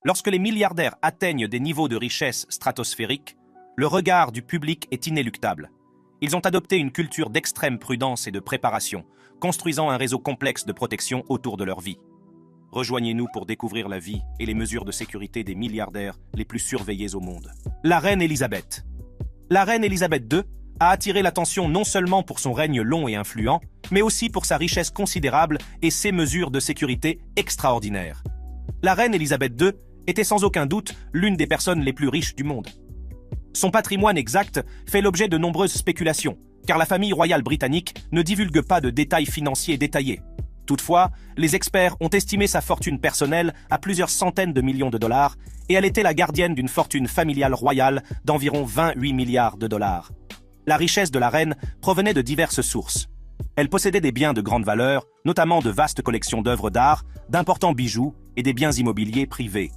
Lorsque les milliardaires atteignent des niveaux de richesse stratosphériques, le regard du public est inéluctable. Ils ont adopté une culture d'extrême prudence et de préparation, construisant un réseau complexe de protection autour de leur vie. Rejoignez-nous pour découvrir la vie et les mesures de sécurité des milliardaires les plus surveillés au monde. La reine Elisabeth. La reine Elisabeth II a attiré l'attention non seulement pour son règne long et influent, mais aussi pour sa richesse considérable et ses mesures de sécurité extraordinaires. La reine Elisabeth II était sans aucun doute l'une des personnes les plus riches du monde. Son patrimoine exact fait l'objet de nombreuses spéculations, car la famille royale britannique ne divulgue pas de détails financiers détaillés. Toutefois, les experts ont estimé sa fortune personnelle à plusieurs centaines de millions de dollars, et elle était la gardienne d'une fortune familiale royale d'environ 28 milliards de dollars. La richesse de la reine provenait de diverses sources. Elle possédait des biens de grande valeur, notamment de vastes collections d'œuvres d'art, d'importants bijoux et des biens immobiliers privés.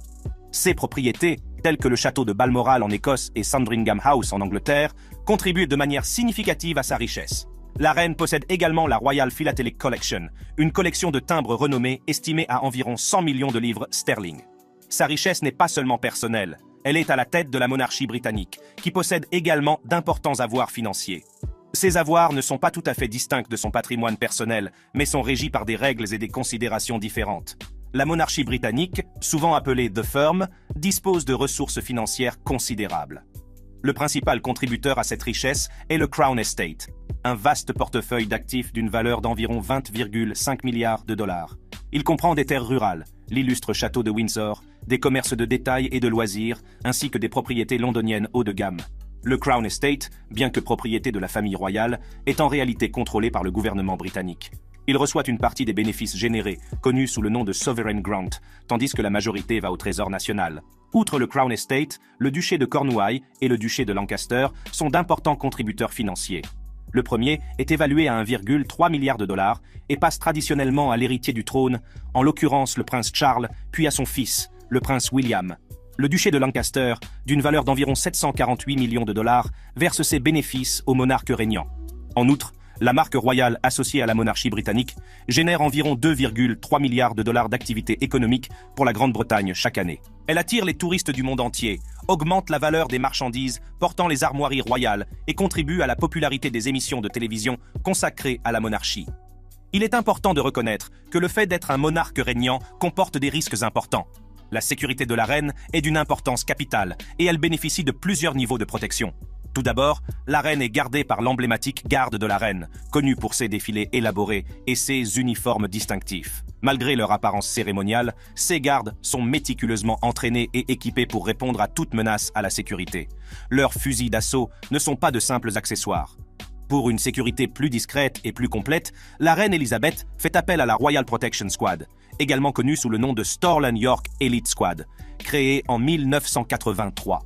Ses propriétés, telles que le château de Balmoral en Écosse et Sandringham House en Angleterre, contribuent de manière significative à sa richesse. La reine possède également la Royal Philatelic Collection, une collection de timbres renommés estimée à environ 100 millions de livres sterling. Sa richesse n'est pas seulement personnelle, elle est à la tête de la monarchie britannique, qui possède également d'importants avoirs financiers. Ces avoirs ne sont pas tout à fait distincts de son patrimoine personnel, mais sont régis par des règles et des considérations différentes. La monarchie britannique, souvent appelée The Firm, dispose de ressources financières considérables. Le principal contributeur à cette richesse est le Crown Estate, un vaste portefeuille d'actifs d'une valeur d'environ 20,5 milliards de dollars. Il comprend des terres rurales, l'illustre château de Windsor, des commerces de détail et de loisirs, ainsi que des propriétés londoniennes haut de gamme. Le Crown Estate, bien que propriété de la famille royale, est en réalité contrôlé par le gouvernement britannique. Il reçoit une partie des bénéfices générés, connus sous le nom de Sovereign Grant, tandis que la majorité va au Trésor national. Outre le Crown Estate, le duché de Cornouailles et le duché de Lancaster sont d'importants contributeurs financiers. Le premier est évalué à 1,3 milliard de dollars et passe traditionnellement à l'héritier du trône, en l'occurrence le prince Charles, puis à son fils, le prince William. Le duché de Lancaster, d'une valeur d'environ 748 millions de dollars, verse ses bénéfices au monarque régnant. En outre, la marque royale associée à la monarchie britannique génère environ 2,3 milliards de dollars d'activité économique pour la Grande-Bretagne chaque année. Elle attire les touristes du monde entier, augmente la valeur des marchandises portant les armoiries royales et contribue à la popularité des émissions de télévision consacrées à la monarchie. Il est important de reconnaître que le fait d'être un monarque régnant comporte des risques importants. La sécurité de la reine est d'une importance capitale et elle bénéficie de plusieurs niveaux de protection. Tout d'abord, la reine est gardée par l'emblématique garde de la reine, connue pour ses défilés élaborés et ses uniformes distinctifs. Malgré leur apparence cérémoniale, ces gardes sont méticuleusement entraînés et équipés pour répondre à toute menace à la sécurité. Leurs fusils d'assaut ne sont pas de simples accessoires. Pour une sécurité plus discrète et plus complète, la reine Elisabeth fait appel à la Royal Protection Squad, également connue sous le nom de Storland York Elite Squad, créée en 1983.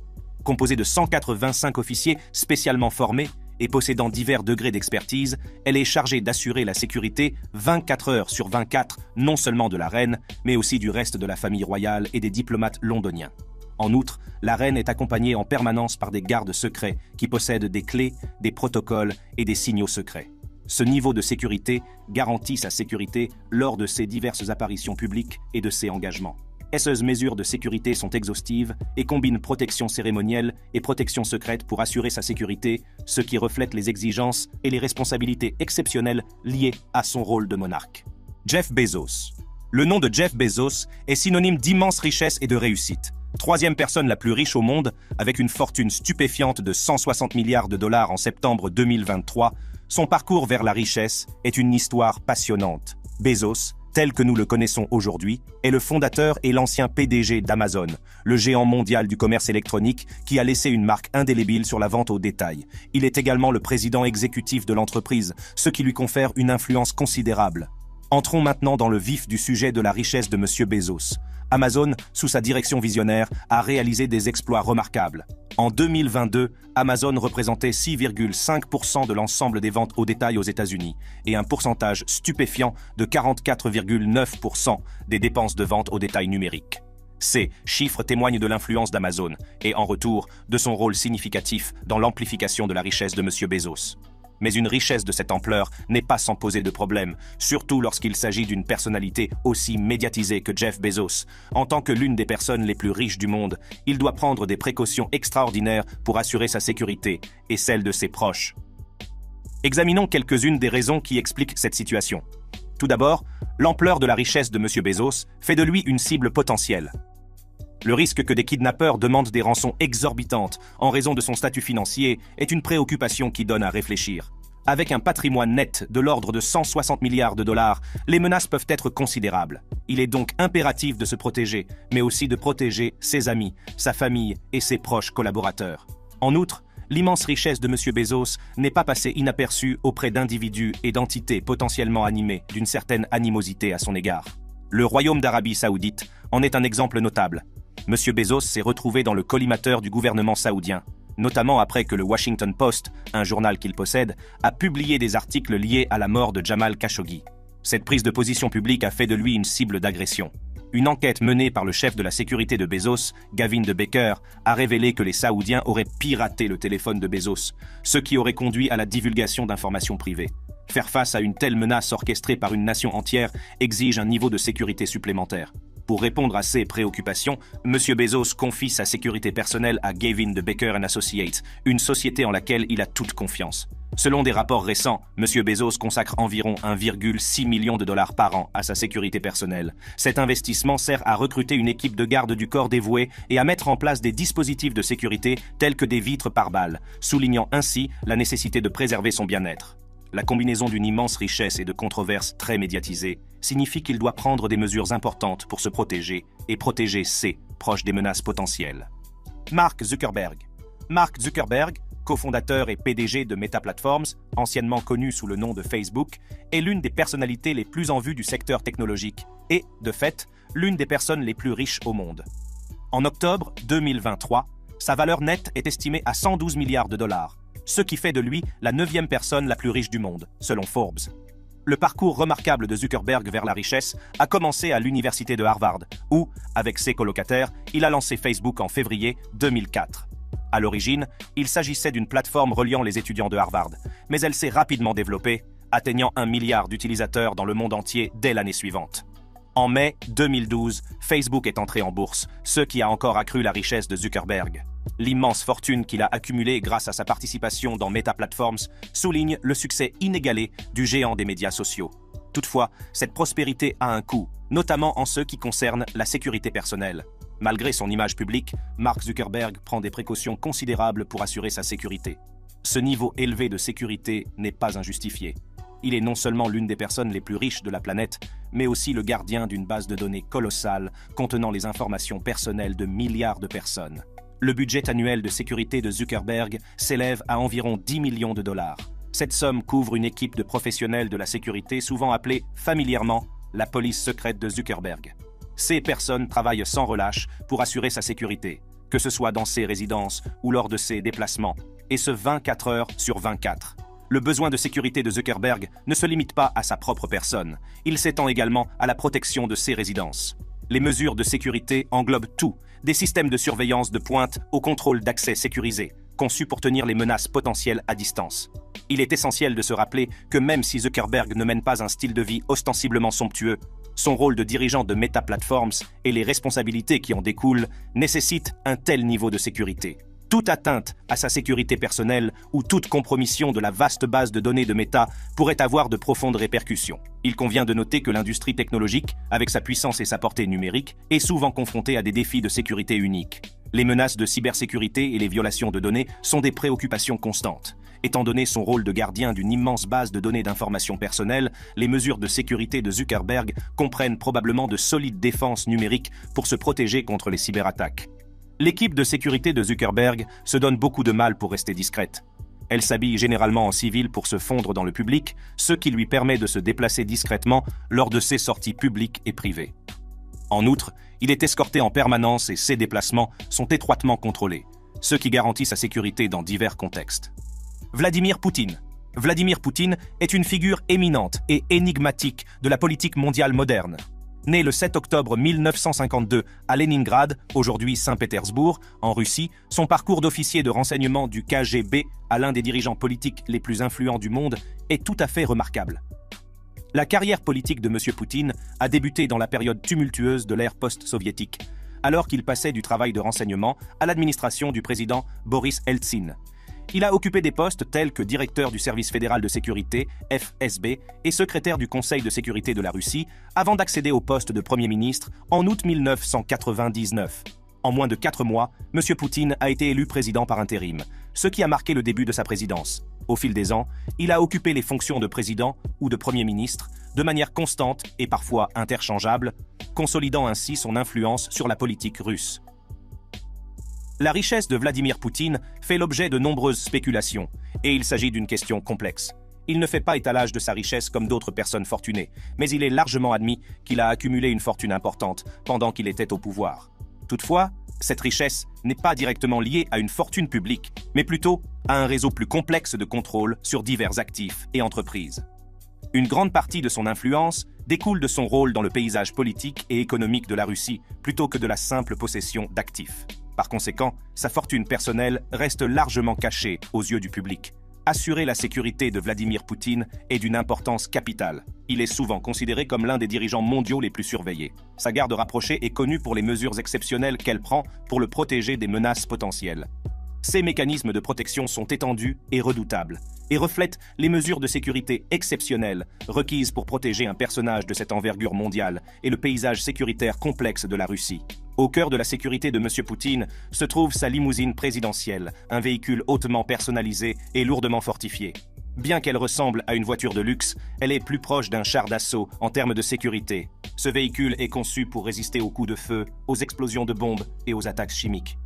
Composée de 185 officiers spécialement formés et possédant divers degrés d'expertise, elle est chargée d'assurer la sécurité 24 heures sur 24, non seulement de la reine, mais aussi du reste de la famille royale et des diplomates londoniens. En outre, la reine est accompagnée en permanence par des gardes secrets qui possèdent des clés, des protocoles et des signaux secrets. Ce niveau de sécurité garantit sa sécurité lors de ses diverses apparitions publiques et de ses engagements. Ces mesures de sécurité sont exhaustives et combinent protection cérémonielle et protection secrète pour assurer sa sécurité, ce qui reflète les exigences et les responsabilités exceptionnelles liées à son rôle de monarque. Jeff Bezos. Le nom de Jeff Bezos est synonyme d'immense richesse et de réussite. Troisième personne la plus riche au monde, avec une fortune stupéfiante de 160 milliards de dollars en septembre 2023, son parcours vers la richesse est une histoire passionnante. Bezos, tel que nous le connaissons aujourd'hui, est le fondateur et l'ancien PDG d'Amazon, le géant mondial du commerce électronique qui a laissé une marque indélébile sur la vente au détail. Il est également le président exécutif de l'entreprise, ce qui lui confère une influence considérable. Entrons maintenant dans le vif du sujet de la richesse de M. Bezos. Amazon, sous sa direction visionnaire, a réalisé des exploits remarquables. En 2022, Amazon représentait 6,5% de l'ensemble des ventes au détail aux États-Unis et un pourcentage stupéfiant de 44,9% des dépenses de vente au détail numérique. Ces chiffres témoignent de l'influence d'Amazon et, en retour, de son rôle significatif dans l'amplification de la richesse de M. Bezos. Mais une richesse de cette ampleur n'est pas sans poser de problème, surtout lorsqu'il s'agit d'une personnalité aussi médiatisée que Jeff Bezos. En tant que l'une des personnes les plus riches du monde, il doit prendre des précautions extraordinaires pour assurer sa sécurité et celle de ses proches. Examinons quelques-unes des raisons qui expliquent cette situation. Tout d'abord, l'ampleur de la richesse de M. Bezos fait de lui une cible potentielle. Le risque que des kidnappeurs demandent des rançons exorbitantes en raison de son statut financier est une préoccupation qui donne à réfléchir. Avec un patrimoine net de l'ordre de 160 milliards de dollars, les menaces peuvent être considérables. Il est donc impératif de se protéger, mais aussi de protéger ses amis, sa famille et ses proches collaborateurs. En outre, l'immense richesse de M. Bezos n'est pas passée inaperçue auprès d'individus et d'entités potentiellement animés d'une certaine animosité à son égard. Le Royaume d'Arabie Saoudite en est un exemple notable. M. Bezos s'est retrouvé dans le collimateur du gouvernement saoudien, notamment après que le Washington Post, un journal qu'il possède, a publié des articles liés à la mort de Jamal Khashoggi. Cette prise de position publique a fait de lui une cible d'agression. Une enquête menée par le chef de la sécurité de Bezos, Gavin de Becker, a révélé que les Saoudiens auraient piraté le téléphone de Bezos, ce qui aurait conduit à la divulgation d'informations privées. Faire face à une telle menace orchestrée par une nation entière exige un niveau de sécurité supplémentaire. Pour répondre à ces préoccupations, M. Bezos confie sa sécurité personnelle à Gavin de Becker & Associates, une société en laquelle il a toute confiance. Selon des rapports récents, M. Bezos consacre environ 1,6 million de dollars par an à sa sécurité personnelle. Cet investissement sert à recruter une équipe de garde du corps dévouée et à mettre en place des dispositifs de sécurité tels que des vitres par balles, soulignant ainsi la nécessité de préserver son bien-être. La combinaison d'une immense richesse et de controverses très médiatisées signifie qu'il doit prendre des mesures importantes pour se protéger et protéger ses proches des menaces potentielles. Mark Zuckerberg. Mark Zuckerberg, cofondateur et PDG de Meta Platforms, anciennement connu sous le nom de Facebook, est l'une des personnalités les plus en vue du secteur technologique et, de fait, l'une des personnes les plus riches au monde. En octobre 2023, sa valeur nette est estimée à 112 milliards de dollars, ce qui fait de lui la 9e personne la plus riche du monde, selon Forbes. Le parcours remarquable de Zuckerberg vers la richesse a commencé à l'université de Harvard, où, avec ses colocataires, il a lancé Facebook en février 2004. À l'origine, il s'agissait d'une plateforme reliant les étudiants de Harvard, mais elle s'est rapidement développée, atteignant 1 milliard d'utilisateurs dans le monde entier dès l'année suivante. En mai 2012, Facebook est entré en bourse, ce qui a encore accru la richesse de Zuckerberg. L'immense fortune qu'il a accumulée grâce à sa participation dans Meta Platforms souligne le succès inégalé du géant des médias sociaux. Toutefois, cette prospérité a un coût, notamment en ce qui concerne la sécurité personnelle. Malgré son image publique, Mark Zuckerberg prend des précautions considérables pour assurer sa sécurité. Ce niveau élevé de sécurité n'est pas injustifié. Il est non seulement l'une des personnes les plus riches de la planète, mais aussi le gardien d'une base de données colossale contenant les informations personnelles de milliards de personnes. Le budget annuel de sécurité de Zuckerberg s'élève à environ 10 millions de dollars. Cette somme couvre une équipe de professionnels de la sécurité souvent appelée familièrement la police secrète de Zuckerberg. Ces personnes travaillent sans relâche pour assurer sa sécurité, que ce soit dans ses résidences ou lors de ses déplacements, et ce 24 heures sur 24. Le besoin de sécurité de Zuckerberg ne se limite pas à sa propre personne, il s'étend également à la protection de ses résidences. Les mesures de sécurité englobent tout, des systèmes de surveillance de pointe au contrôle d'accès sécurisé, conçus pour tenir les menaces potentielles à distance. Il est essentiel de se rappeler que même si Zuckerberg ne mène pas un style de vie ostensiblement somptueux, son rôle de dirigeant de Meta Platforms et les responsabilités qui en découlent nécessitent un tel niveau de sécurité. Toute atteinte à sa sécurité personnelle ou toute compromission de la vaste base de données de Meta pourrait avoir de profondes répercussions. Il convient de noter que l'industrie technologique, avec sa puissance et sa portée numérique, est souvent confrontée à des défis de sécurité uniques. Les menaces de cybersécurité et les violations de données sont des préoccupations constantes. Étant donné son rôle de gardien d'une immense base de données d'informations personnelles, les mesures de sécurité de Zuckerberg comprennent probablement de solides défenses numériques pour se protéger contre les cyberattaques. L'équipe de sécurité de Zuckerberg se donne beaucoup de mal pour rester discrète. Elle s'habille généralement en civil pour se fondre dans le public, ce qui lui permet de se déplacer discrètement lors de ses sorties publiques et privées. En outre, il est escorté en permanence et ses déplacements sont étroitement contrôlés, ce qui garantit sa sécurité dans divers contextes. Vladimir Poutine. Vladimir Poutine est une figure éminente et énigmatique de la politique mondiale moderne. Né le 7 octobre 1952 à Leningrad, aujourd'hui Saint-Pétersbourg, en Russie, son parcours d'officier de renseignement du KGB à l'un des dirigeants politiques les plus influents du monde est tout à fait remarquable. La carrière politique de M. Poutine a débuté dans la période tumultueuse de l'ère post-soviétique, alors qu'il passait du travail de renseignement à l'administration du président Boris Eltsine. Il a occupé des postes tels que directeur du service fédéral de sécurité, FSB, et secrétaire du Conseil de sécurité de la Russie, avant d'accéder au poste de Premier ministre en août 1999. En moins de 4 mois, M. Poutine a été élu président par intérim, ce qui a marqué le début de sa présidence. Au fil des ans, il a occupé les fonctions de président ou de Premier ministre de manière constante et parfois interchangeable, consolidant ainsi son influence sur la politique russe. La richesse de Vladimir Poutine fait l'objet de nombreuses spéculations, et il s'agit d'une question complexe. Il ne fait pas étalage de sa richesse comme d'autres personnes fortunées, mais il est largement admis qu'il a accumulé une fortune importante pendant qu'il était au pouvoir. Toutefois, cette richesse n'est pas directement liée à une fortune publique, mais plutôt à un réseau plus complexe de contrôle sur divers actifs et entreprises. Une grande partie de son influence découle de son rôle dans le paysage politique et économique de la Russie, plutôt que de la simple possession d'actifs. Par conséquent, sa fortune personnelle reste largement cachée aux yeux du public. Assurer la sécurité de Vladimir Poutine est d'une importance capitale. Il est souvent considéré comme l'un des dirigeants mondiaux les plus surveillés. Sa garde rapprochée est connue pour les mesures exceptionnelles qu'elle prend pour le protéger des menaces potentielles. Ces mécanismes de protection sont étendus et redoutables, et reflètent les mesures de sécurité exceptionnelles requises pour protéger un personnage de cette envergure mondiale et le paysage sécuritaire complexe de la Russie. Au cœur de la sécurité de M. Poutine se trouve sa limousine présidentielle, un véhicule hautement personnalisé et lourdement fortifié. Bien qu'elle ressemble à une voiture de luxe, elle est plus proche d'un char d'assaut en termes de sécurité. Ce véhicule est conçu pour résister aux coups de feu, aux explosions de bombes et aux attaques chimiques.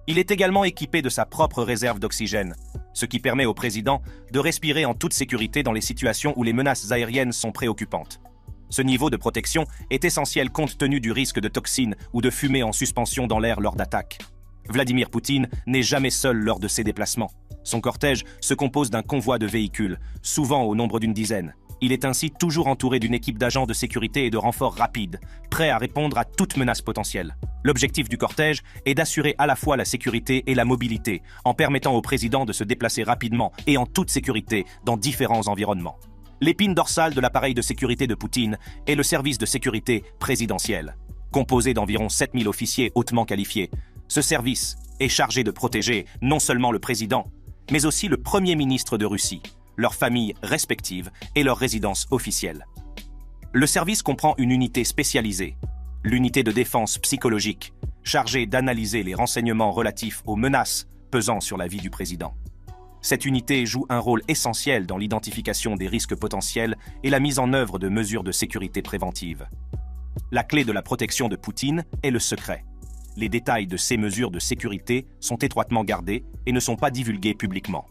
Il est également équipé de sa propre réserve d'oxygène, ce qui permet au président de respirer en toute sécurité dans les situations où les menaces aériennes sont préoccupantes. Ce niveau de protection est essentiel compte tenu du risque de toxines ou de fumée en suspension dans l'air lors d'attaques. Vladimir Poutine n'est jamais seul lors de ses déplacements. Son cortège se compose d'un convoi de véhicules, souvent au nombre d'une dizaine. Il est ainsi toujours entouré d'une équipe d'agents de sécurité et de renforts rapides, prêts à répondre à toute menace potentielle. L'objectif du cortège est d'assurer à la fois la sécurité et la mobilité, en permettant au président de se déplacer rapidement et en toute sécurité dans différents environnements. L'épine dorsale de l'appareil de sécurité de Poutine est le service de sécurité présidentiel. Composé d'environ 7000 officiers hautement qualifiés, ce service est chargé de protéger non seulement le président, mais aussi le Premier ministre de Russie, leurs familles respectives et leurs résidences officielles. Le service comprend une unité spécialisée, l'unité de défense psychologique, chargée d'analyser les renseignements relatifs aux menaces pesant sur la vie du président. Cette unité joue un rôle essentiel dans l'identification des risques potentiels et la mise en œuvre de mesures de sécurité préventive. La clé de la protection de Poutine est le secret. Les détails de ces mesures de sécurité sont étroitement gardés et ne sont pas divulgués publiquement.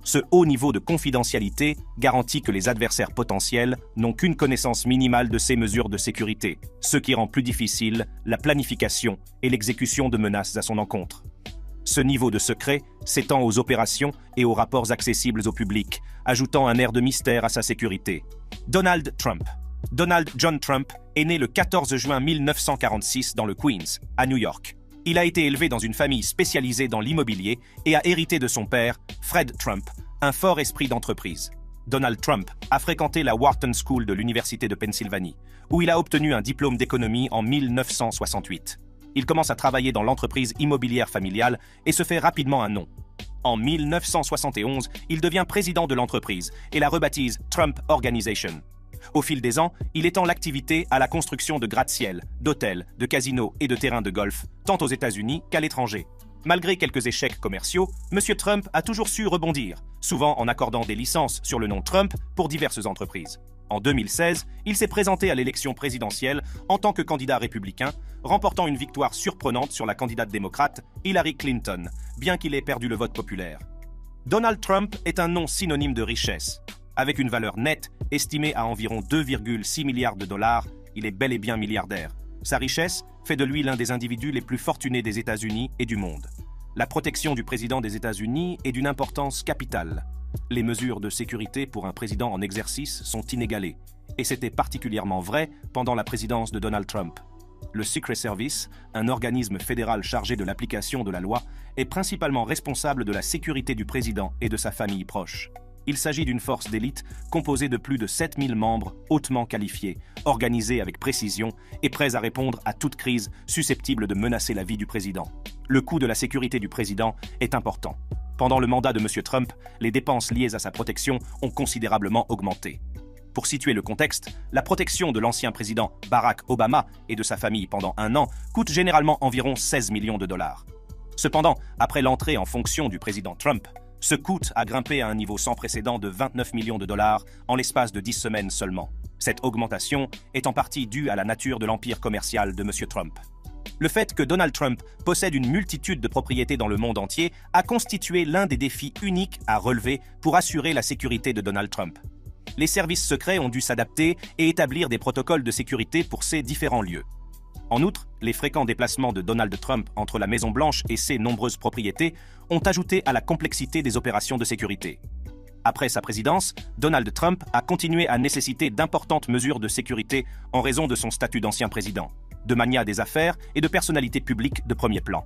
Ce haut niveau de confidentialité garantit que les adversaires potentiels n'ont qu'une connaissance minimale de ces mesures de sécurité, ce qui rend plus difficile la planification et l'exécution de menaces à son encontre. Ce niveau de secret s'étend aux opérations et aux rapports accessibles au public, ajoutant un air de mystère à sa sécurité. Donald Trump. Donald John Trump est né le 14 juin 1946 dans le Queens, à New York. Il a été élevé dans une famille spécialisée dans l'immobilier et a hérité de son père, Fred Trump, un fort esprit d'entreprise. Donald Trump a fréquenté la Wharton School de l'Université de Pennsylvanie, où il a obtenu un diplôme d'économie en 1968. Il commence à travailler dans l'entreprise immobilière familiale et se fait rapidement un nom. En 1971, il devient président de l'entreprise et la rebaptise Trump Organization. Au fil des ans, il étend l'activité à la construction de gratte-ciel, d'hôtels, de casinos et de terrains de golf, tant aux États-Unis qu'à l'étranger. Malgré quelques échecs commerciaux, M. Trump a toujours su rebondir, souvent en accordant des licences sur le nom Trump pour diverses entreprises. En 2016, il s'est présenté à l'élection présidentielle en tant que candidat républicain, remportant une victoire surprenante sur la candidate démocrate Hillary Clinton, bien qu'il ait perdu le vote populaire. Donald Trump est un nom synonyme de richesse. Avec une valeur nette estimée à environ 2,6 milliards de dollars, il est bel et bien milliardaire. Sa richesse fait de lui l'un des individus les plus fortunés des États-Unis et du monde. La protection du président des États-Unis est d'une importance capitale. Les mesures de sécurité pour un président en exercice sont inégalées, Et c'était particulièrement vrai pendant la présidence de Donald Trump. Le Secret Service, un organisme fédéral chargé de l'application de la loi, est principalement responsable de la sécurité du président et de sa famille proche. Il s'agit d'une force d'élite composée de plus de 7000 membres hautement qualifiés, organisés avec précision et prêts à répondre à toute crise susceptible de menacer la vie du président. Le coût de la sécurité du président est important. Pendant le mandat de M. Trump, les dépenses liées à sa protection ont considérablement augmenté. Pour situer le contexte, la protection de l'ancien président Barack Obama et de sa famille pendant un an coûte généralement environ 16 millions de dollars. Cependant, après l'entrée en fonction du président Trump, ce coût a grimpé à un niveau sans précédent de 29 millions de dollars en l'espace de 10 semaines seulement. Cette augmentation est en partie due à la nature de l'empire commercial de M. Trump. Le fait que Donald Trump possède une multitude de propriétés dans le monde entier a constitué l'un des défis uniques à relever pour assurer la sécurité de Donald Trump. Les services secrets ont dû s'adapter et établir des protocoles de sécurité pour ces différents lieux. En outre, les fréquents déplacements de Donald Trump entre la Maison-Blanche et ses nombreuses propriétés ont ajouté à la complexité des opérations de sécurité. Après sa présidence, Donald Trump a continué à nécessiter d'importantes mesures de sécurité en raison de son statut d'ancien président, de mania des affaires et de personnalité publique de premier plan.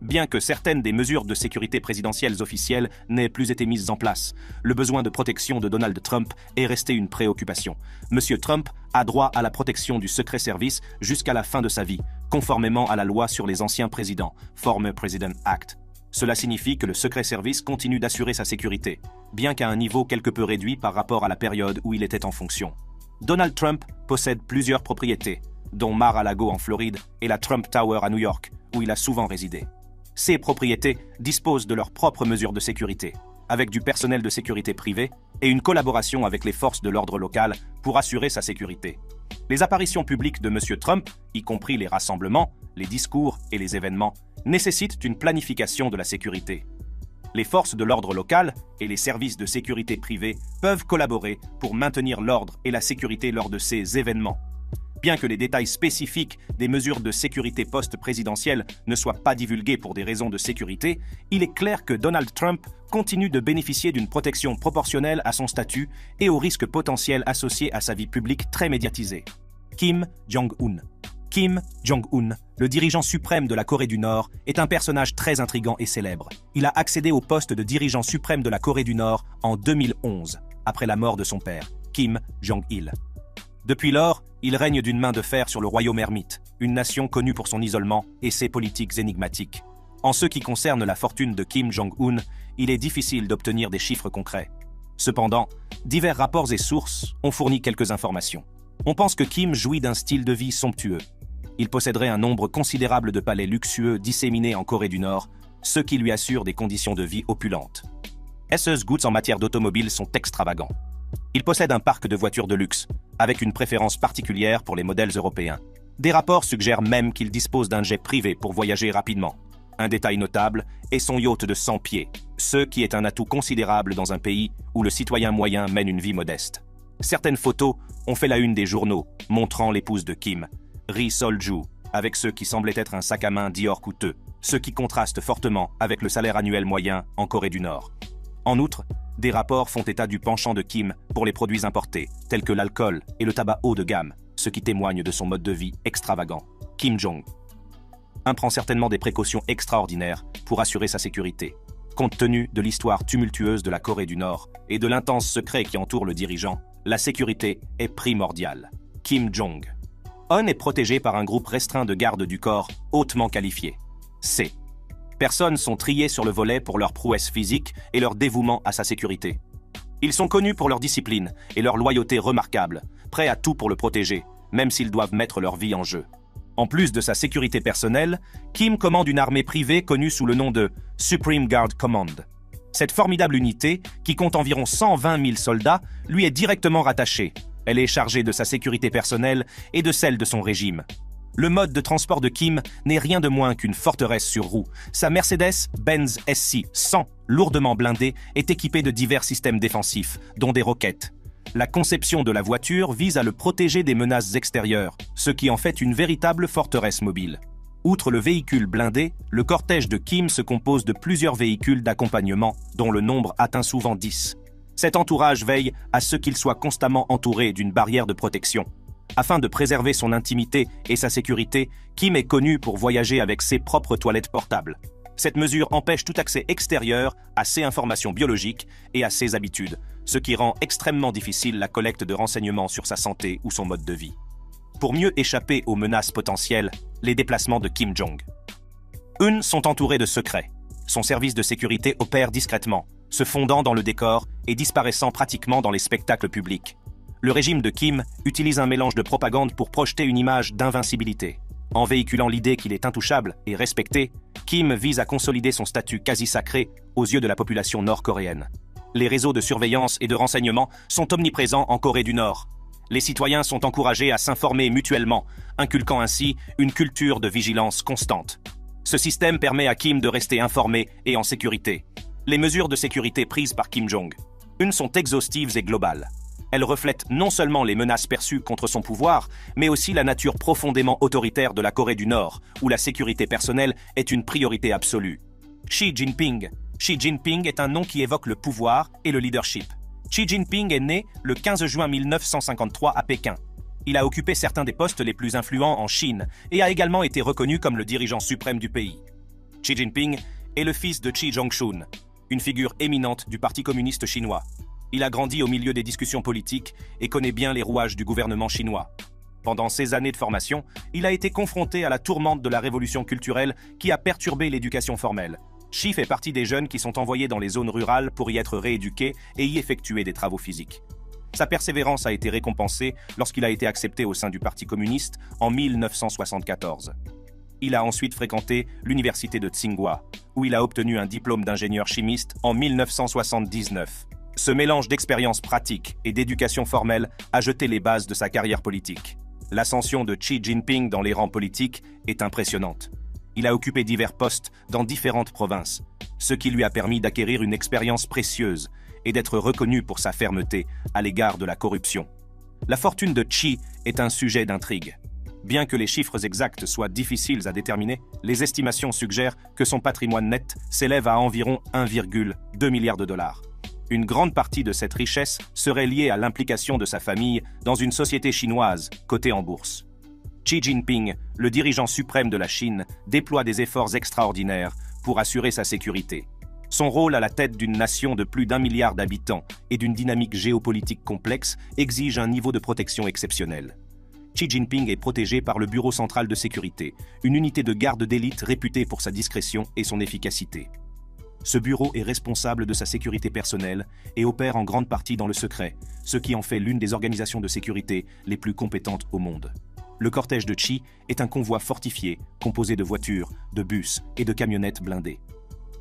Bien que certaines des mesures de sécurité présidentielles officielles n'aient plus été mises en place, le besoin de protection de Donald Trump est resté une préoccupation. M. Trump a droit à la protection du Secret Service jusqu'à la fin de sa vie, conformément à la loi sur les anciens présidents, Former President Act. Cela signifie que le Secret Service continue d'assurer sa sécurité, bien qu'à un niveau quelque peu réduit par rapport à la période où il était en fonction. Donald Trump possède plusieurs propriétés, dont Mar-a-Lago en Floride et la Trump Tower à New York, où il a souvent résidé. Ces propriétés disposent de leurs propres mesures de sécurité, avec du personnel de sécurité privé et une collaboration avec les forces de l'ordre local pour assurer sa sécurité. Les apparitions publiques de M. Trump, y compris les rassemblements, les discours et les événements, nécessitent une planification de la sécurité. Les forces de l'ordre local et les services de sécurité privés peuvent collaborer pour maintenir l'ordre et la sécurité lors de ces événements. Bien que les détails spécifiques des mesures de sécurité post-présidentielles ne soient pas divulgués pour des raisons de sécurité, il est clair que Donald Trump continue de bénéficier d'une protection proportionnelle à son statut et aux risques potentiels associés à sa vie publique très médiatisée. Kim Jong-un. Kim Jong-un, le dirigeant suprême de la Corée du Nord, est un personnage très intrigant et célèbre. Il a accédé au poste de dirigeant suprême de la Corée du Nord en 2011, après la mort de son père, Kim Jong-il. Depuis lors, il règne d'une main de fer sur le royaume ermite, une nation connue pour son isolement et ses politiques énigmatiques. En ce qui concerne la fortune de Kim Jong-un, il est difficile d'obtenir des chiffres concrets. Cependant, divers rapports et sources ont fourni quelques informations. On pense que Kim jouit d'un style de vie somptueux. Il posséderait un nombre considérable de palais luxueux disséminés en Corée du Nord, ce qui lui assure des conditions de vie opulentes. Ses goûts en matière d'automobile sont extravagants. Il possède un parc de voitures de luxe, avec une préférence particulière pour les modèles européens. Des rapports suggèrent même qu'il dispose d'un jet privé pour voyager rapidement. Un détail notable est son yacht de 100 pieds, ce qui est un atout considérable dans un pays où le citoyen moyen mène une vie modeste. Certaines photos ont fait la une des journaux, montrant l'épouse de Kim, Ri Sol-ju, avec ce qui semblait être un sac à main Dior coûteux, ce qui contraste fortement avec le salaire annuel moyen en Corée du Nord. En outre, des rapports font état du penchant de Kim pour les produits importés, tels que l'alcool et le tabac haut de gamme, ce qui témoigne de son mode de vie extravagant. Kim Jong-un prend certainement des précautions extraordinaires pour assurer sa sécurité. Compte tenu de l'histoire tumultueuse de la Corée du Nord et de l'intense secret qui entoure le dirigeant, la sécurité est primordiale. Kim Jong-un est protégé par un groupe restreint de gardes du corps hautement qualifiés. Ces personnes sont triées sur le volet pour leur prouesse physique et leur dévouement à sa sécurité. Ils sont connus pour leur discipline et leur loyauté remarquable, prêts à tout pour le protéger, même s'ils doivent mettre leur vie en jeu. En plus de sa sécurité personnelle, Kim commande une armée privée connue sous le nom de Supreme Guard Command. Cette formidable unité, qui compte environ 120 000 soldats, lui est directement rattachée. Elle est chargée de sa sécurité personnelle et de celle de son régime. Le mode de transport de Kim n'est rien de moins qu'une forteresse sur roues. Sa Mercedes-Benz SC 100, lourdement blindée, est équipée de divers systèmes défensifs, dont des roquettes. La conception de la voiture vise à le protéger des menaces extérieures, ce qui en fait une véritable forteresse mobile. Outre le véhicule blindé, le cortège de Kim se compose de plusieurs véhicules d'accompagnement, dont le nombre atteint souvent 10. Cet entourage veille à ce qu'il soit constamment entouré d'une barrière de protection. Afin de préserver son intimité et sa sécurité, Kim est connu pour voyager avec ses propres toilettes portables. Cette mesure empêche tout accès extérieur à ses informations biologiques et à ses habitudes, ce qui rend extrêmement difficile la collecte de renseignements sur sa santé ou son mode de vie. Pour mieux échapper aux menaces potentielles, les déplacements de Kim Jong-un sont entourés de secrets. Son service de sécurité opère discrètement, se fondant dans le décor et disparaissant pratiquement dans les spectacles publics. Le régime de Kim utilise un mélange de propagande pour projeter une image d'invincibilité. En véhiculant l'idée qu'il est intouchable et respecté, Kim vise à consolider son statut quasi sacré aux yeux de la population nord-coréenne. Les réseaux de surveillance et de renseignement sont omniprésents en Corée du Nord. Les citoyens sont encouragés à s'informer mutuellement, inculquant ainsi une culture de vigilance constante. Ce système permet à Kim de rester informé et en sécurité. Les mesures de sécurité prises par Kim Jong-un sont exhaustives et globales. Elles reflètent non seulement les menaces perçues contre son pouvoir, mais aussi la nature profondément autoritaire de la Corée du Nord, où la sécurité personnelle est une priorité absolue. Xi Jinping. Xi Jinping est un nom qui évoque le pouvoir et le leadership. Xi Jinping est né le 15 juin 1953 à Pékin. Il a occupé certains des postes les plus influents en Chine et a également été reconnu comme le dirigeant suprême du pays. Xi Jinping est le fils de Xi Zhongxun, une figure éminente du Parti communiste chinois. Il a grandi au milieu des discussions politiques et connaît bien les rouages du gouvernement chinois. Pendant ses années de formation, il a été confronté à la tourmente de la révolution culturelle qui a perturbé l'éducation formelle. Xi fait partie des jeunes qui sont envoyés dans les zones rurales pour y être rééduqués et y effectuer des travaux physiques. Sa persévérance a été récompensée lorsqu'il a été accepté au sein du Parti communiste en 1974. Il a ensuite fréquenté l'université de Tsinghua, où il a obtenu un diplôme d'ingénieur chimiste en 1979. Ce mélange d'expérience pratique et d'éducation formelle a jeté les bases de sa carrière politique. L'ascension de Xi Jinping dans les rangs politiques est impressionnante. Il a occupé divers postes dans différentes provinces, ce qui lui a permis d'acquérir une expérience précieuse et d'être reconnu pour sa fermeté à l'égard de la corruption. La fortune de Xi est un sujet d'intrigue. Bien que les chiffres exacts soient difficiles à déterminer, les estimations suggèrent que son patrimoine net s'élève à environ 1,2 milliard de dollars. Une grande partie de cette richesse serait liée à l'implication de sa famille dans une société chinoise cotée en bourse. Xi Jinping, le dirigeant suprême de la Chine, déploie des efforts extraordinaires pour assurer sa sécurité. Son rôle à la tête d'une nation de plus d'1 milliard d'habitants et d'une dynamique géopolitique complexe exige un niveau de protection exceptionnel. Xi Jinping est protégé par le Bureau central de sécurité, une unité de garde d'élite réputée pour sa discrétion et son efficacité. Ce bureau est responsable de sa sécurité personnelle et opère en grande partie dans le secret, ce qui en fait l'une des organisations de sécurité les plus compétentes au monde. Le cortège de Xi est un convoi fortifié, composé de voitures, de bus et de camionnettes blindées.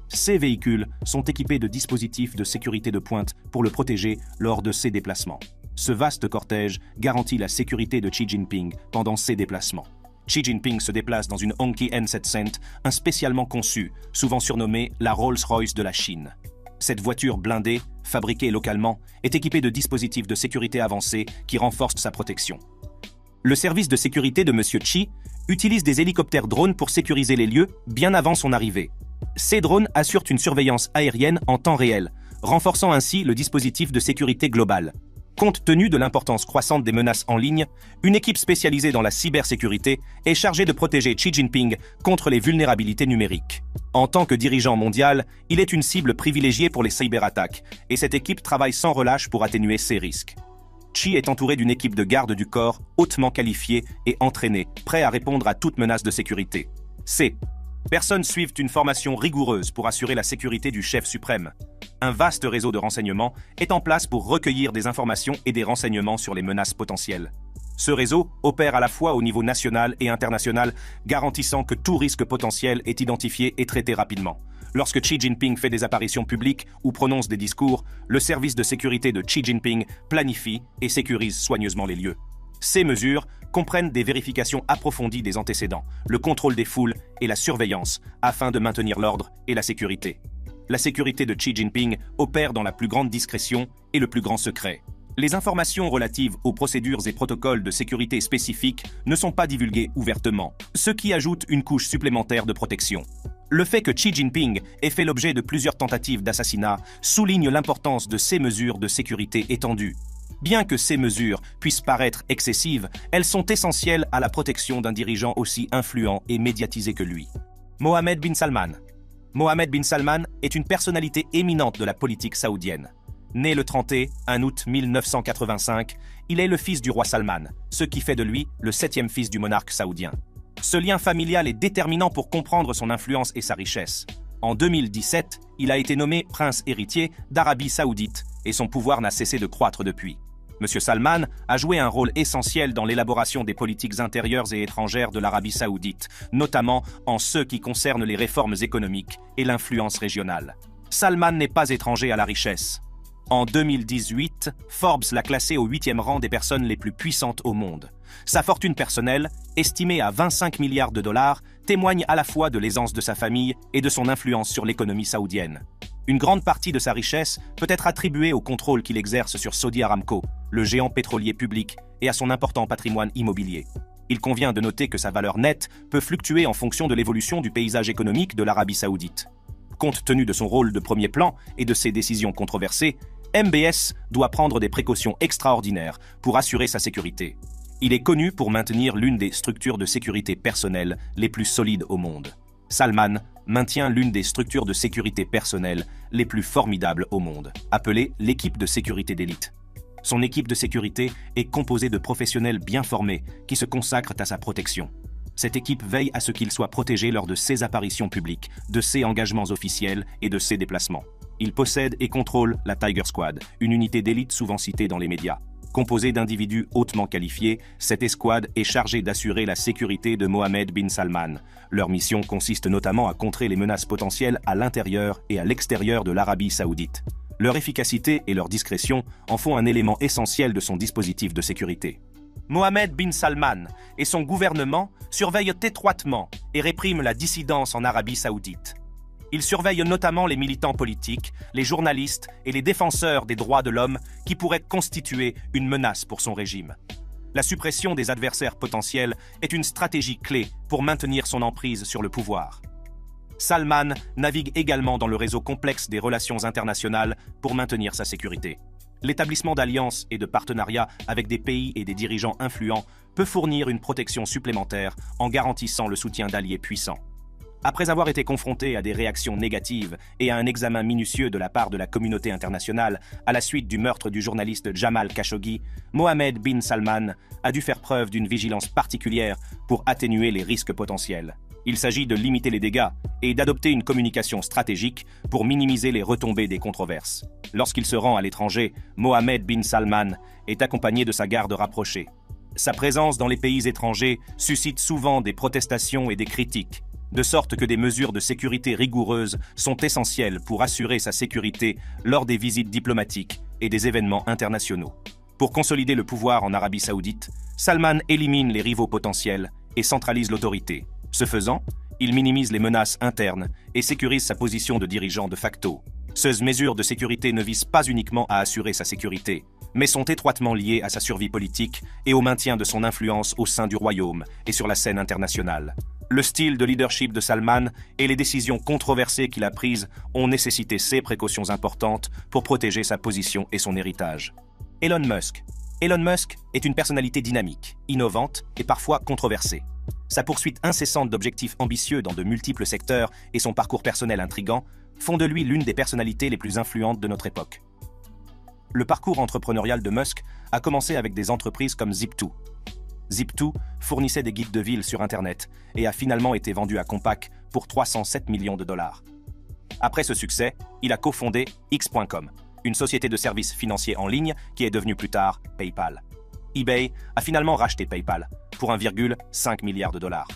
Ces véhicules sont équipés de dispositifs de sécurité de pointe pour le protéger lors de ses déplacements. Ce vaste cortège garantit la sécurité de Xi Jinping pendant ses déplacements. Xi Jinping se déplace dans une Hongqi N700, un spécialement conçu, souvent surnommé la Rolls-Royce de la Chine. Cette voiture blindée, fabriquée localement, est équipée de dispositifs de sécurité avancés qui renforcent sa protection. Le service de sécurité de M. Xi utilise des hélicoptères drones pour sécuriser les lieux bien avant son arrivée. Ces drones assurent une surveillance aérienne en temps réel, renforçant ainsi le dispositif de sécurité globale. Compte tenu de l'importance croissante des menaces en ligne, une équipe spécialisée dans la cybersécurité est chargée de protéger Xi Jinping contre les vulnérabilités numériques. En tant que dirigeant mondial, il est une cible privilégiée pour les cyberattaques, et cette équipe travaille sans relâche pour atténuer ces risques. Xi est entouré d'une équipe de garde du corps hautement qualifiée et entraînée, prêt à répondre à toute menace de sécurité. Ces personnes suivent une formation rigoureuse pour assurer la sécurité du chef suprême. Un vaste réseau de renseignements est en place pour recueillir des informations et des renseignements sur les menaces potentielles. Ce réseau opère à la fois au niveau national et international, garantissant que tout risque potentiel est identifié et traité rapidement. Lorsque Xi Jinping fait des apparitions publiques ou prononce des discours, le service de sécurité de Xi Jinping planifie et sécurise soigneusement les lieux. Ces mesures comprennent des vérifications approfondies des antécédents, le contrôle des foules et la surveillance, afin de maintenir l'ordre et la sécurité. La sécurité de Xi Jinping opère dans la plus grande discrétion et le plus grand secret. Les informations relatives aux procédures et protocoles de sécurité spécifiques ne sont pas divulguées ouvertement, ce qui ajoute une couche supplémentaire de protection. Le fait que Xi Jinping ait fait l'objet de plusieurs tentatives d'assassinat souligne l'importance de ces mesures de sécurité étendues. Bien que ces mesures puissent paraître excessives, elles sont essentielles à la protection d'un dirigeant aussi influent et médiatisé que lui. Mohammed bin Salman. Mohammed bin Salman est une personnalité éminente de la politique saoudienne. Né le 31 août 1985, il est le fils du roi Salman, ce qui fait de lui le 7e fils du monarque saoudien. Ce lien familial est déterminant pour comprendre son influence et sa richesse. En 2017, il a été nommé prince héritier d'Arabie saoudite et son pouvoir n'a cessé de croître depuis. M. Salman a joué un rôle essentiel dans l'élaboration des politiques intérieures et étrangères de l'Arabie saoudite, notamment en ce qui concerne les réformes économiques et l'influence régionale. Salman n'est pas étranger à la richesse. En 2018, Forbes l'a classé au 8e rang des personnes les plus puissantes au monde. Sa fortune personnelle, estimée à 25 milliards de dollars, témoigne à la fois de l'aisance de sa famille et de son influence sur l'économie saoudienne. Une grande partie de sa richesse peut être attribuée au contrôle qu'il exerce sur Saudi Aramco, le géant pétrolier public, et à son important patrimoine immobilier. Il convient de noter que sa valeur nette peut fluctuer en fonction de l'évolution du paysage économique de l'Arabie saoudite. Compte tenu de son rôle de premier plan et de ses décisions controversées, MBS doit prendre des précautions extraordinaires pour assurer sa sécurité. Il est connu pour maintenir l'une des structures de sécurité personnelle les plus solides au monde. Salman maintient l'une des structures de sécurité personnelle les plus formidables au monde, appelée l'équipe de sécurité d'élite. Son équipe de sécurité est composée de professionnels bien formés qui se consacrent à sa protection. Cette équipe veille à ce qu'il soit protégé lors de ses apparitions publiques, de ses engagements officiels et de ses déplacements. Il possède et contrôle la Tiger Squad, une unité d'élite souvent citée dans les médias. Composée d'individus hautement qualifiés, cette escouade est chargée d'assurer la sécurité de Mohammed bin Salman. Leur mission consiste notamment à contrer les menaces potentielles à l'intérieur et à l'extérieur de l'Arabie saoudite. Leur efficacité et leur discrétion en font un élément essentiel de son dispositif de sécurité. Mohammed bin Salman et son gouvernement surveillent étroitement et répriment la dissidence en Arabie saoudite. Il surveille notamment les militants politiques, les journalistes et les défenseurs des droits de l'homme qui pourraient constituer une menace pour son régime. La suppression des adversaires potentiels est une stratégie clé pour maintenir son emprise sur le pouvoir. Salman navigue également dans le réseau complexe des relations internationales pour maintenir sa sécurité. L'établissement d'alliances et de partenariats avec des pays et des dirigeants influents peut fournir une protection supplémentaire en garantissant le soutien d'alliés puissants. Après avoir été confronté à des réactions négatives et à un examen minutieux de la part de la communauté internationale à la suite du meurtre du journaliste Jamal Khashoggi, Mohammed bin Salman a dû faire preuve d'une vigilance particulière pour atténuer les risques potentiels. Il s'agit de limiter les dégâts et d'adopter une communication stratégique pour minimiser les retombées des controverses. Lorsqu'il se rend à l'étranger, Mohammed bin Salman est accompagné de sa garde rapprochée. Sa présence dans les pays étrangers suscite souvent des protestations et des critiques, de sorte que des mesures de sécurité rigoureuses sont essentielles pour assurer sa sécurité lors des visites diplomatiques et des événements internationaux. Pour consolider le pouvoir en Arabie saoudite, Salman élimine les rivaux potentiels et centralise l'autorité. Ce faisant, il minimise les menaces internes et sécurise sa position de dirigeant de facto. Ces mesures de sécurité ne visent pas uniquement à assurer sa sécurité, mais sont étroitement liées à sa survie politique et au maintien de son influence au sein du royaume et sur la scène internationale. Le style de leadership de Salman et les décisions controversées qu'il a prises ont nécessité ces précautions importantes pour protéger sa position et son héritage. Elon Musk. Elon Musk est une personnalité dynamique, innovante et parfois controversée. Sa poursuite incessante d'objectifs ambitieux dans de multiples secteurs et son parcours personnel intrigant font de lui l'une des personnalités les plus influentes de notre époque. Le parcours entrepreneurial de Musk a commencé avec des entreprises comme Zip2. Zip2 fournissait des guides de ville sur Internet et a finalement été vendu à Compaq pour 307 millions de dollars. Après ce succès, il a cofondé X.com, une société de services financiers en ligne qui est devenue plus tard PayPal. eBay a finalement racheté PayPal pour 1,5 milliard de dollars.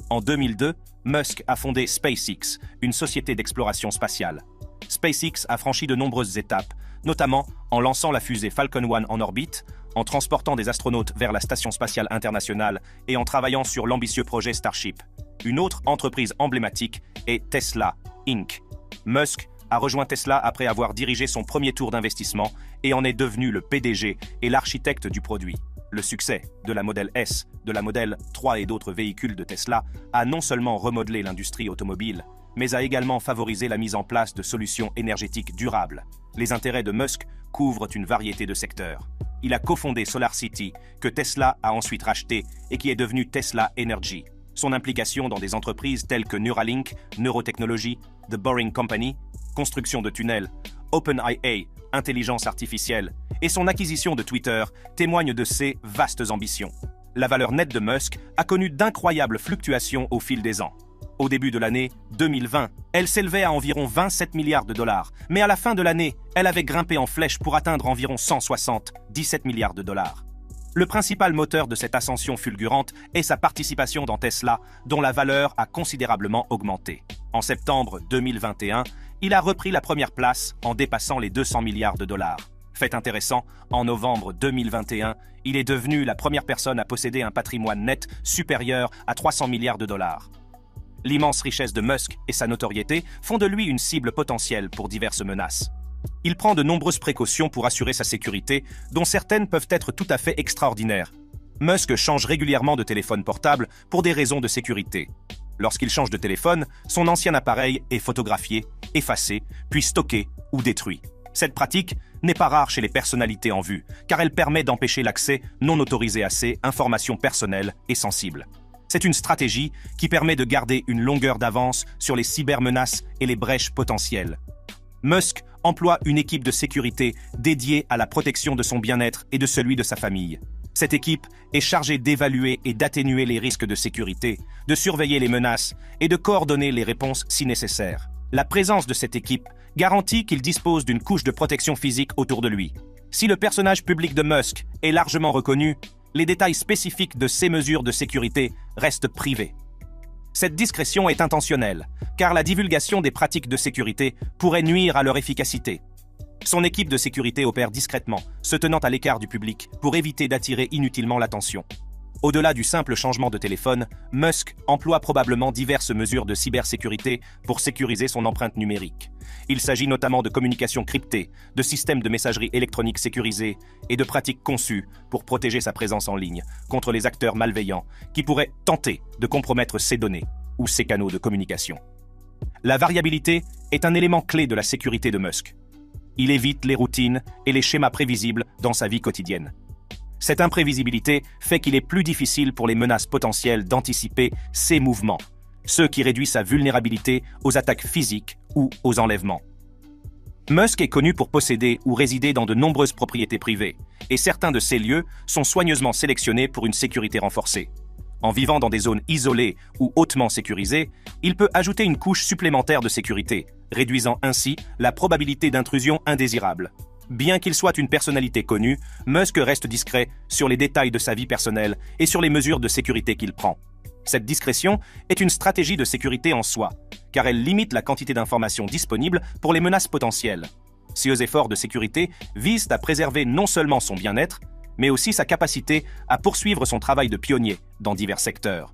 En 2002, Musk a fondé SpaceX, une société d'exploration spatiale. SpaceX a franchi de nombreuses étapes, notamment en lançant la fusée Falcon 1 en orbite, en transportant des astronautes vers la Station spatiale internationale et en travaillant sur l'ambitieux projet Starship. Une autre entreprise emblématique est Tesla, Inc. Musk a rejoint Tesla après avoir dirigé son premier tour d'investissement et en est devenu le PDG et l'architecte du produit. Le succès de la Model S, de la Model 3 et d'autres véhicules de Tesla a non seulement remodelé l'industrie automobile, mais a également favorisé la mise en place de solutions énergétiques durables. Les intérêts de Musk couvrent une variété de secteurs. Il a cofondé SolarCity, que Tesla a ensuite racheté et qui est devenu Tesla Energy. Son implication dans des entreprises telles que Neuralink, Neurotechnology, The Boring Company, construction de tunnels, OpenAI, intelligence artificielle, et son acquisition de Twitter témoignent de ses vastes ambitions. La valeur nette de Musk a connu d'incroyables fluctuations au fil des ans. Au début de l'année 2020, elle s'élevait à environ 27 milliards de dollars, mais à la fin de l'année, elle avait grimpé en flèche pour atteindre environ 17 milliards de dollars. Le principal moteur de cette ascension fulgurante est sa participation dans Tesla, dont la valeur a considérablement augmenté. En septembre 2021, il a repris la première place en dépassant les 200 milliards de dollars. Fait intéressant, en novembre 2021, il est devenu la première personne à posséder un patrimoine net supérieur à 300 milliards de dollars. L'immense richesse de Musk et sa notoriété font de lui une cible potentielle pour diverses menaces. Il prend de nombreuses précautions pour assurer sa sécurité, dont certaines peuvent être tout à fait extraordinaires. Musk change régulièrement de téléphone portable pour des raisons de sécurité. Lorsqu'il change de téléphone, son ancien appareil est photographié, effacé, puis stocké ou détruit. Cette pratique n'est pas rare chez les personnalités en vue, car elle permet d'empêcher l'accès non autorisé à ces informations personnelles et sensibles. C'est une stratégie qui permet de garder une longueur d'avance sur les cybermenaces et les brèches potentielles. Musk emploie une équipe de sécurité dédiée à la protection de son bien-être et de celui de sa famille. Cette équipe est chargée d'évaluer et d'atténuer les risques de sécurité, de surveiller les menaces et de coordonner les réponses si nécessaire. La présence de cette équipe garantit qu'il dispose d'une couche de protection physique autour de lui. Si le personnage public de Musk est largement reconnu, les détails spécifiques de ces mesures de sécurité restent privés. Cette discrétion est intentionnelle, car la divulgation des pratiques de sécurité pourrait nuire à leur efficacité. Son équipe de sécurité opère discrètement, se tenant à l'écart du public pour éviter d'attirer inutilement l'attention. Au-delà du simple changement de téléphone, Musk emploie probablement diverses mesures de cybersécurité pour sécuriser son empreinte numérique. Il s'agit notamment de communications cryptées, de systèmes de messagerie électronique sécurisés et de pratiques conçues pour protéger sa présence en ligne contre les acteurs malveillants qui pourraient tenter de compromettre ses données ou ses canaux de communication. La variabilité est un élément clé de la sécurité de Musk. Il évite les routines et les schémas prévisibles dans sa vie quotidienne. Cette imprévisibilité fait qu'il est plus difficile pour les menaces potentielles d'anticiper ses mouvements, ce qui réduit sa vulnérabilité aux attaques physiques ou aux enlèvements. Musk est connu pour posséder ou résider dans de nombreuses propriétés privées, et certains de ces lieux sont soigneusement sélectionnés pour une sécurité renforcée. En vivant dans des zones isolées ou hautement sécurisées, il peut ajouter une couche supplémentaire de sécurité, réduisant ainsi la probabilité d'intrusion indésirable. Bien qu'il soit une personnalité connue, Musk reste discret sur les détails de sa vie personnelle et sur les mesures de sécurité qu'il prend. Cette discrétion est une stratégie de sécurité en soi, car elle limite la quantité d'informations disponibles pour les menaces potentielles. Ces efforts de sécurité visent à préserver non seulement son bien-être, mais aussi sa capacité à poursuivre son travail de pionnier dans divers secteurs.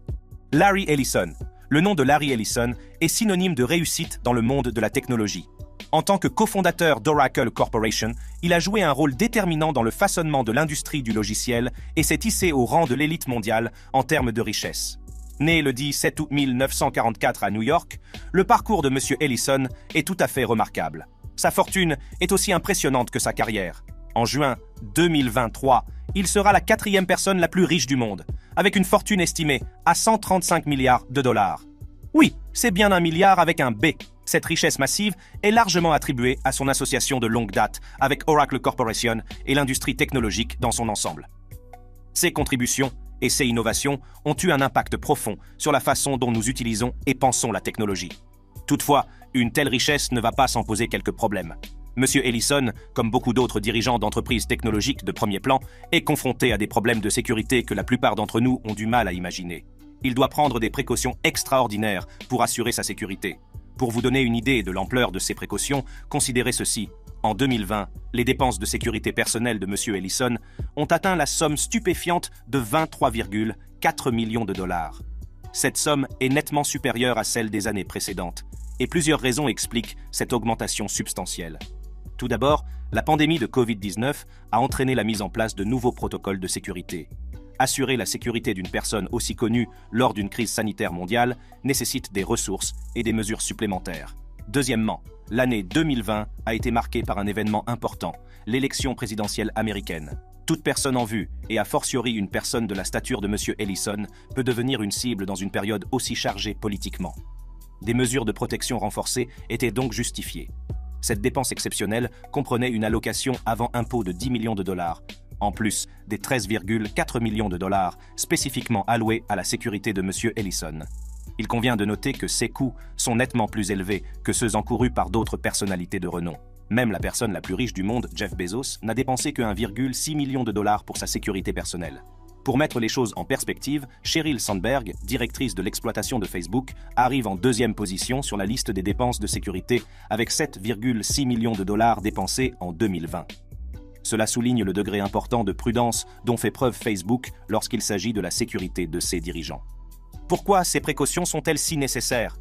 Larry Ellison. Le nom de Larry Ellison est synonyme de réussite dans le monde de la technologie. En tant que cofondateur d'Oracle Corporation, il a joué un rôle déterminant dans le façonnement de l'industrie du logiciel et s'est hissé au rang de l'élite mondiale en termes de richesse. Né le 17 août 1944 à New York, le parcours de M. Ellison est tout à fait remarquable. Sa fortune est aussi impressionnante que sa carrière. En juin 2023, il sera la 4e personne la plus riche du monde, avec une fortune estimée à 135 milliards de dollars. Oui, c'est bien un milliard avec un B. Cette richesse massive est largement attribuée à son association de longue date avec Oracle Corporation et l'industrie technologique dans son ensemble. Ses contributions et ses innovations ont eu un impact profond sur la façon dont nous utilisons et pensons la technologie. Toutefois, une telle richesse ne va pas sans poser quelques problèmes. Monsieur Ellison, comme beaucoup d'autres dirigeants d'entreprises technologiques de premier plan, est confronté à des problèmes de sécurité que la plupart d'entre nous ont du mal à imaginer. Il doit prendre des précautions extraordinaires pour assurer sa sécurité. Pour vous donner une idée de l'ampleur de ces précautions, considérez ceci. En 2020, les dépenses de sécurité personnelle de M. Ellison ont atteint la somme stupéfiante de 23,4 millions de dollars. Cette somme est nettement supérieure à celle des années précédentes, et plusieurs raisons expliquent cette augmentation substantielle. Tout d'abord, la pandémie de Covid-19 a entraîné la mise en place de nouveaux protocoles de sécurité. Assurer la sécurité d'une personne aussi connue lors d'une crise sanitaire mondiale nécessite des ressources et des mesures supplémentaires. Deuxièmement, l'année 2020 a été marquée par un événement important, l'élection présidentielle américaine. Toute personne en vue, et a fortiori une personne de la stature de M. Ellison, peut devenir une cible dans une période aussi chargée politiquement. Des mesures de protection renforcées étaient donc justifiées. Cette dépense exceptionnelle comprenait une allocation avant impôt de 10 millions de dollars, en plus des 13,4 millions de dollars spécifiquement alloués à la sécurité de M. Ellison. Il convient de noter que ces coûts sont nettement plus élevés que ceux encourus par d'autres personnalités de renom. Même la personne la plus riche du monde, Jeff Bezos, n'a dépensé que 1,6 million de dollars pour sa sécurité personnelle. Pour mettre les choses en perspective, Sheryl Sandberg, directrice de l'exploitation de Facebook, arrive en deuxième position sur la liste des dépenses de sécurité avec 7,6 millions de dollars dépensés en 2020. Cela souligne le degré important de prudence dont fait preuve Facebook lorsqu'il s'agit de la sécurité de ses dirigeants. Pourquoi ces précautions sont-elles si nécessaires?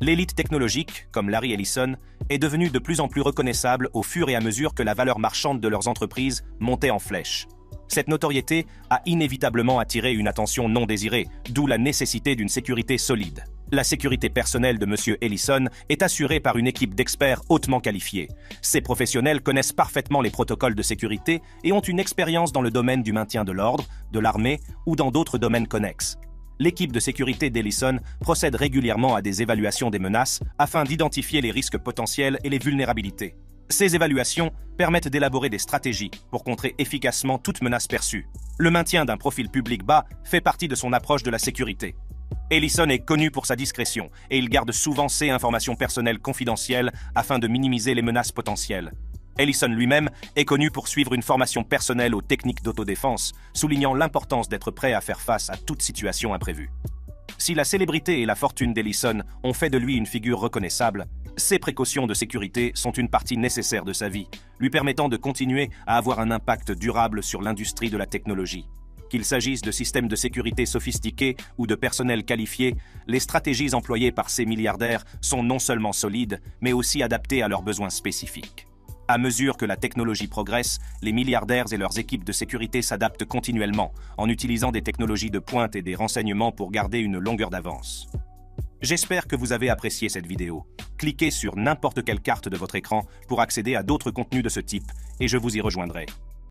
L'élite technologique, comme Larry Ellison, est devenue de plus en plus reconnaissable au fur et à mesure que la valeur marchande de leurs entreprises montait en flèche. Cette notoriété a inévitablement attiré une attention non désirée, d'où la nécessité d'une sécurité solide. La sécurité personnelle de M. Ellison est assurée par une équipe d'experts hautement qualifiés. Ces professionnels connaissent parfaitement les protocoles de sécurité et ont une expérience dans le domaine du maintien de l'ordre, de l'armée ou dans d'autres domaines connexes. L'équipe de sécurité d'Ellison procède régulièrement à des évaluations des menaces afin d'identifier les risques potentiels et les vulnérabilités. Ces évaluations permettent d'élaborer des stratégies pour contrer efficacement toute menace perçue. Le maintien d'un profil public bas fait partie de son approche de la sécurité. Ellison est connu pour sa discrétion et il garde souvent ses informations personnelles confidentielles afin de minimiser les menaces potentielles. Ellison lui-même est connu pour suivre une formation personnelle aux techniques d'autodéfense, soulignant l'importance d'être prêt à faire face à toute situation imprévue. Si la célébrité et la fortune d'Ellison ont fait de lui une figure reconnaissable, ces précautions de sécurité sont une partie nécessaire de sa vie, lui permettant de continuer à avoir un impact durable sur l'industrie de la technologie. Qu'il s'agisse de systèmes de sécurité sophistiqués ou de personnel qualifié, les stratégies employées par ces milliardaires sont non seulement solides, mais aussi adaptées à leurs besoins spécifiques. À mesure que la technologie progresse, les milliardaires et leurs équipes de sécurité s'adaptent continuellement en utilisant des technologies de pointe et des renseignements pour garder une longueur d'avance. J'espère que vous avez apprécié cette vidéo. Cliquez sur n'importe quelle carte de votre écran pour accéder à d'autres contenus de ce type et je vous y rejoindrai.